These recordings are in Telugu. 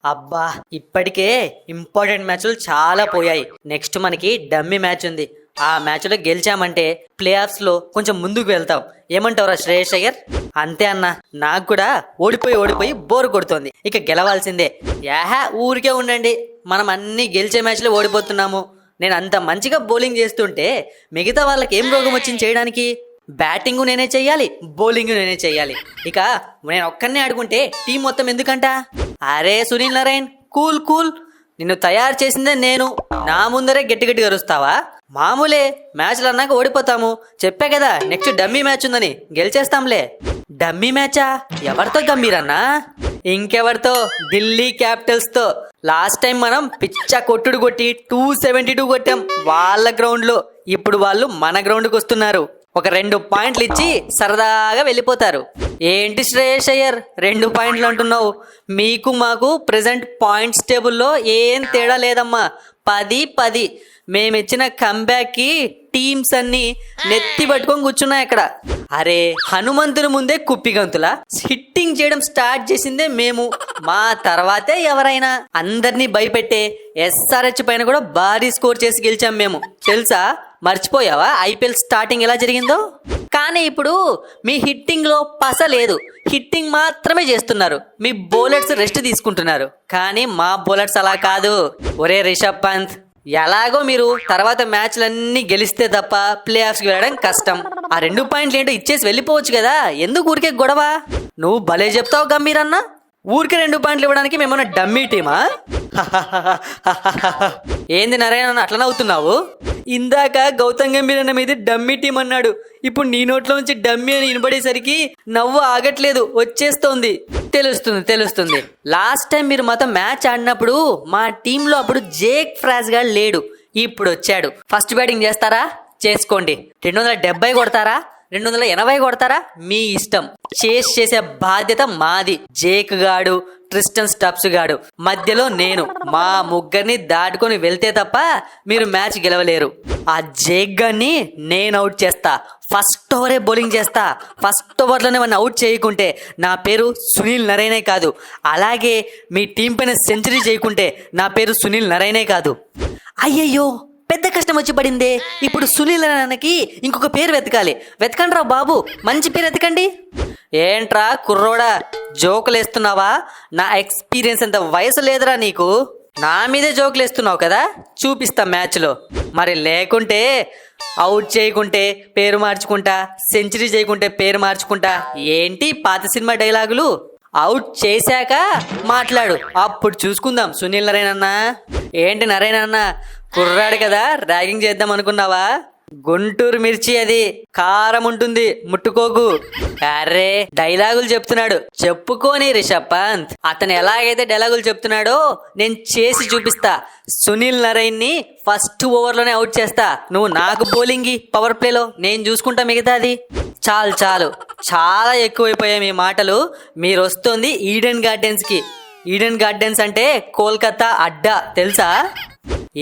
అబ్బా, ఇప్పటికే ఇంపార్టెంట్ మ్యాచ్లు చాలా పోయాయి. నెక్స్ట్ మనకి డమ్మీ మ్యాచ్ ఉంది. ఆ మ్యాచ్లో గెలిచామంటే ప్లే ఆఫ్స్ లో కొంచెం ముందుకు వెళ్తాం. ఏమంటావురా శ్రేయస్ అయ్యర్? అంతే అన్న, నాకు కూడా ఓడిపోయి బోర్ కొడుతోంది. ఇక గెలవాల్సిందే. యాహా, ఊరికే ఉండండి, మనం అన్ని గెలిచే మ్యాచ్లో ఓడిపోతున్నాము. నేను అంత మంచిగా బౌలింగ్ చేస్తుంటే మిగతా వాళ్ళకి ఏం రోగం వచ్చింది చేయడానికి? బ్యాటింగ్ నేనే చెయ్యాలి, బౌలింగ్ నేనే చెయ్యాలి. ఇక నేను ఒక్కనే ఆడుకుంటే టీం మొత్తం ఎందుకంట? అరే సునీల్ నారాయణ్, కూల్ కూల్. నిన్ను తయారు చేసిందే నేను. నా ముందరే గట్టి గరుస్తావా? మామూలే, మ్యాచ్లు అన్నాక ఓడిపోతాము. చెప్పా కదా నెక్స్ట్ డమ్మీ మ్యాచ్ ఉందని, గెలిచేస్తాంలే. డమ్మీ మ్యాచా? ఎవరితో గంభీరన్నా? ఇంకెవరితో? ఢిల్లీ క్యాపిటల్స్ తో. లాస్ట్ టైం మనం పిచ్చా కొట్టుడు కొట్టి 272 కొట్టాం వాళ్ళ గ్రౌండ్ లో. ఇప్పుడు వాళ్ళు మన గ్రౌండ్కి వస్తున్నారు. ఒక 2 పాయింట్లు ఇచ్చి సరదాగా వెళ్ళిపోతారు. ఏంటి శ్రేయస్ అయ్యర్ 2 పాయింట్లు అంటున్నావు? మీకు మాకు ప్రెసెంట్ పాయింట్స్ టేబుల్లో ఏం తేడా లేదమ్మా. 10-10. మేమిచ్చిన కంబ్యాక్ కి టీమ్స్ అన్ని నెత్తి పట్టుకొని కూర్చున్నాయి అక్కడ. అరే, హనుమంతుని ముందే కుప్పిగంతులా హిట్టింగ్ చేయడం స్టార్ట్ చేసిందే మేము. మా తర్వాతే ఎవరైనా. అందరినీ భయపెట్టే SRH పైన కూడా భారీ స్కోర్ చేసి గెలిచాం మేము, తెలుసా? మర్చిపోయావా ఐపీఎల్ స్టార్టింగ్ ఎలా జరిగిందో? కానీ ఇప్పుడు మీ హిట్టింగ్ లో పస లేదు. హిట్టింగ్ మాత్రమే చేస్తున్నారు. మీ బౌలర్స్ రెస్ట్ తీసుకుంటున్నారు. కానీ మా బౌలర్స్ అలా కాదు. ఒరే రిషబ్ పంత్, ఎలాగో మీరు తర్వాత మ్యాచ్లన్నీ గెలిస్తే తప్ప ప్లే ఆఫ్స్కి వెళ్ళడం కష్టం. ఆ 2 పాయింట్లు ఏంటో ఇచ్చేసి వెళ్ళిపోవచ్చు కదా, ఎందుకు ఊరికే గొడవ? నువ్వు భలే చెప్తావు గంభీర్ అన్న. ఊరికే 2 పాయింట్లు ఇవ్వడానికి మేమన్నా డమ్మీ టీమా? ఏంది నారాయణ అట్లా నవ్వుతున్నావు? ఇందాక గౌతమ్ గంభీర్ అన్న మీద డమ్మీ టీం అన్నాడు. ఇప్పుడు నీ నోట్లో నుంచి డమ్మీ అని వినబడేసరికి నవ్వు ఆగట్లేదు, వచ్చేస్తోంది. తెలుస్తుంది. లాస్ట్ టైం మీరు మాతో మ్యాచ్ ఆడినప్పుడు మా టీంలో అప్పుడు జేక్ ఫ్రాజ్ గా లేడు, ఇప్పుడు వచ్చాడు. ఫస్ట్ బ్యాటింగ్ చేస్తారా? చేసుకోండి. 270 కొడతారా? 280 కొడతారా? మీ ఇష్టం. చేసే బాధ్యత మాది. జేక్ గాడు, ట్రిస్టన్ స్టబ్స్ గాడు, మధ్యలో నేను. మా ముగ్గురిని దాటుకొని వెళ్తే తప్ప మీరు మ్యాచ్ గెలవలేరు. ఆ జేక్ గాన్ని నేను అవుట్ చేస్తా. ఫస్ట్ ఓవరే బౌలింగ్ చేస్తా. ఫస్ట్ ఓవర్లోనే మన అవుట్ చేయకుంటే నా పేరు సునీల్ నారాయణే కాదు. అలాగే మీ టీం పైన సెంచరీ చేయకుంటే నా పేరు సునీల్ నారాయణే కాదు. అయ్యయ్యో, పెద్ద కష్టం వచ్చి పడిందే. ఇప్పుడు సునీల్ నారాయణకి ఇంకొక పేరు వెతకాలి. వెతకండి రా బాబు, మంచి పేరు వెతకండి. ఏంట్రా కుర్రోడా, జోకులు వేస్తున్నావా? నా ఎక్స్పీరియన్స్ అంత వయసు లేదురా నీకు. నా మీదే జోకులు వేస్తున్నావు కదా, చూపిస్తా మ్యాచ్లో. మరి లేకుంటే అవుట్ చేయకుంటే పేరు మార్చుకుంటా, సెంచరీ చేయకుంటే పేరు మార్చుకుంటా. ఏంటి పాత సినిమా డైలాగులు? అవుట్ చేశాక మాట్లాడు, అప్పుడు చూసుకుందాం సునీల్ నారాయణ అన్న. ఏంటి నారాయణ అన్న, కుర్రాడు కదా ర్యాగింగ్ చేద్దాం అనుకున్నావా? గుంటూరు మిర్చి, అది కారం ఉంటుంది, ముట్టుకోకు. అరే, డైలాగులు చెప్తున్నాడు, చెప్పుకోని రిషబ్ పంత్. అతను ఎలాగైతే డైలాగులు చెప్తున్నాడో నేను చేసి చూపిస్తా. సునీల్ నారాయణ్ ని ఫస్ట్ ఓవర్లోనే అవుట్ చేస్తా. నువ్వు నాకు బౌలింగ్ పవర్ ప్లేలో నేను చూసుకుంటా మిగతాది. చాలు, చాలా ఎక్కువైపోయాయి మీ మాటలు. మీరు వస్తుంది ఈడెన్ గార్డెన్స్ కి. ఈడెన్ గార్డెన్స్ అంటే కోల్కతా అడ్డా, తెలుసా?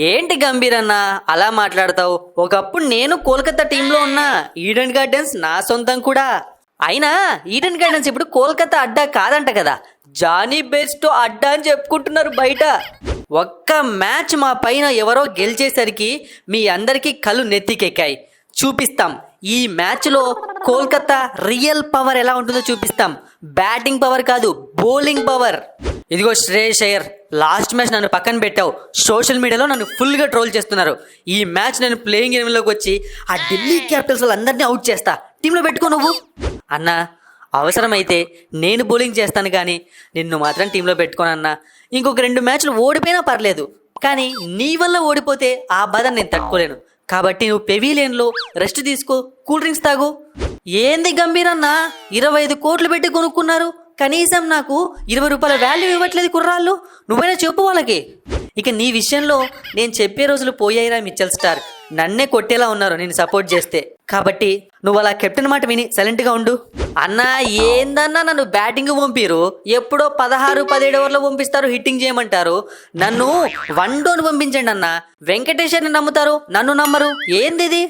ఏంటి గంభీర్ అన్న అలా మాట్లాడతావు? ఒకప్పుడు నేను కోల్కతా టీంలో ఉన్నా. ఈడెన్ గార్డెన్స్ నా సొంతం కూడా. అయినా ఈడెన్ గార్డెన్స్ ఇప్పుడు కోల్కతా అడ్డా కాదంట కదా, జానీ బెర్స్టో అడ్డా అని చెప్పుకుంటున్నారు బయట. ఒక్క మ్యాచ్ మా పైన ఎవరో గెలిచేసరికి మీ అందరికీ కళ్ళు నెత్తికెక్కాయి. చూపిస్తాం ఈ మ్యాచ్లో కోల్కతా రియల్ పవర్ ఎలా ఉంటుందో చూపిస్తాం. బ్యాటింగ్ పవర్ కాదు, బౌలింగ్ పవర్. ఇదిగో శ్రేయస్ అయ్యర్, లాస్ట్ మ్యాచ్ నన్ను పక్కన పెట్టావు. సోషల్ మీడియాలో నన్ను ఫుల్గా ట్రోల్ చేస్తున్నారు. ఈ మ్యాచ్ నేను ప్లేయింగ్ ఎలెవెన్లోకి వచ్చి ఆ ఢిల్లీ క్యాపిటల్స్ వాళ్ళందరినీ అవుట్ చేస్తా. టీంలో పెట్టుకో నువ్వు. అన్నా, అవసరమైతే నేను బౌలింగ్ చేస్తాను, కానీ నిన్ను మాత్రం టీంలో పెట్టుకోనన్నా. ఇంకొక 2 మ్యాచ్లు ఓడిపోయినా పర్లేదు, కానీ నీ వల్ల ఓడిపోతే ఆ బాధ నేను తట్టుకోలేను. కాబట్టి నువ్వు పెవిలియన్లో రెస్ట్ తీసుకో, కూల్ డ్రింక్స్ తాగు. ఏంది గంభీర్ అన్న, 25 కోట్లు పెట్టి కొనుక్కున్నారు, కనీసం నాకు 20 రూపాయల వాల్యూ ఇవ్వట్లేదు కుర్రాళ్ళు. నువ్వైనా చెప్పు వాళ్ళకి. ఇక నీ విషయంలో నేను చెప్పే రోజులు పోయాయిరా మిచెల్ స్టార్క్. నన్నే కొట్టేలా ఉన్నారు నేను సపోర్ట్ చేస్తే. కాబట్టి నువ్వు అలా కెప్టెన్ మాట విని సైలెంట్ గా ఉండు. అన్నా ఏందన్నా నన్ను బ్యాటింగ్ పంపిరు, ఎప్పుడో 16-17 ఓవర్లో పంపిస్తారు, హిట్టింగ్ చేయమంటారు. నన్ను 1 డౌన్ పంపించండి అన్న. వెంకటేశ్వర్ని నమ్ముతారు, నన్ను నమ్మరు, ఏంది ఇది?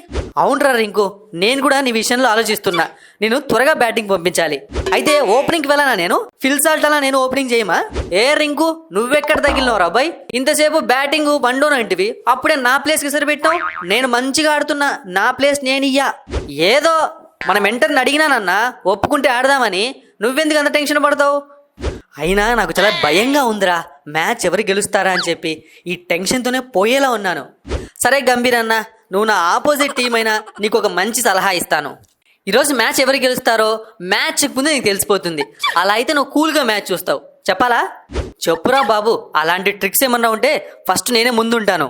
అవునరా రింకు, నేను కూడా నీ విషయంలో ఆలోచిస్తున్నా. నేను త్వరగా బ్యాటింగ్ పంపించాలి. అయితే ఓపెనింగ్కి వెళ్ళానా నేను? ఫిల్ సాల్ట్ అలా నేను ఓపెనింగ్ చేయమా? ఏ రింకు, నువ్వెక్కడ తగిలినవు రా అబ్బాయి? ఇంతసేపు బ్యాటింగ్ 1 డౌన్ అంటివి, అప్పుడే నా ప్లేస్కి సరిపెట్టావు. నేను మంచిగా ఆడుతున్నా, నా ప్లేస్ నేను ఇయ్యా. ఏదో మన మెంటర్ని అడిగినానన్నా, ఒప్పుకుంటే ఆడదామని. నువ్వెందుకు అంత టెన్షన్ పడతావు? అయినా నాకు చాలా భయంగా ఉందిరా, మ్యాచ్ ఎవరు గెలుస్తారా అని చెప్పి. ఈ టెన్షన్తోనే పోయేలా ఉన్నాను. సరే గంభీర్ అన్న, నువ్వు నా ఆపోజిట్ టీం అయినా నీకు ఒక మంచి సలహా ఇస్తాను. ఈరోజు మ్యాచ్ ఎవరు గెలుస్తారో మ్యాచ్ ముందే నీకు తెలిసిపోతుంది. అలా అయితే నువ్వు కూల్గా మ్యాచ్ చూస్తావు. చెప్పాలా? చెప్పురా బాబు, అలాంటి ట్రిక్స్ ఏమన్నా ఉంటే ఫస్ట్ నేనే ముందుంటాను.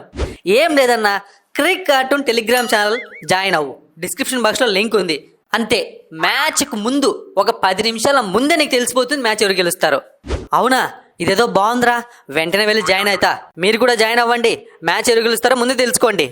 ఏం లేదన్నా, Crick cartoon Telegram channel join అవ్వు, డిస్క్రిప్షన్ బాక్స్లో లింక్ ఉంది. అంతే, మ్యాచ్కు ముందు ఒక 10 నిమిషాల ముందే నీకు తెలిసిపోతుంది మ్యాచ్ ఎవరు గెలుస్తారో. అవునా, ఇదేదో బాగుందిరా, వెంటనే వెళ్ళి జాయిన్ అవుతా. మీరు కూడా జాయిన్ అవ్వండి, మ్యాచ్ ఎవరు గెలుస్తారో ముందే తెలుసుకోండి.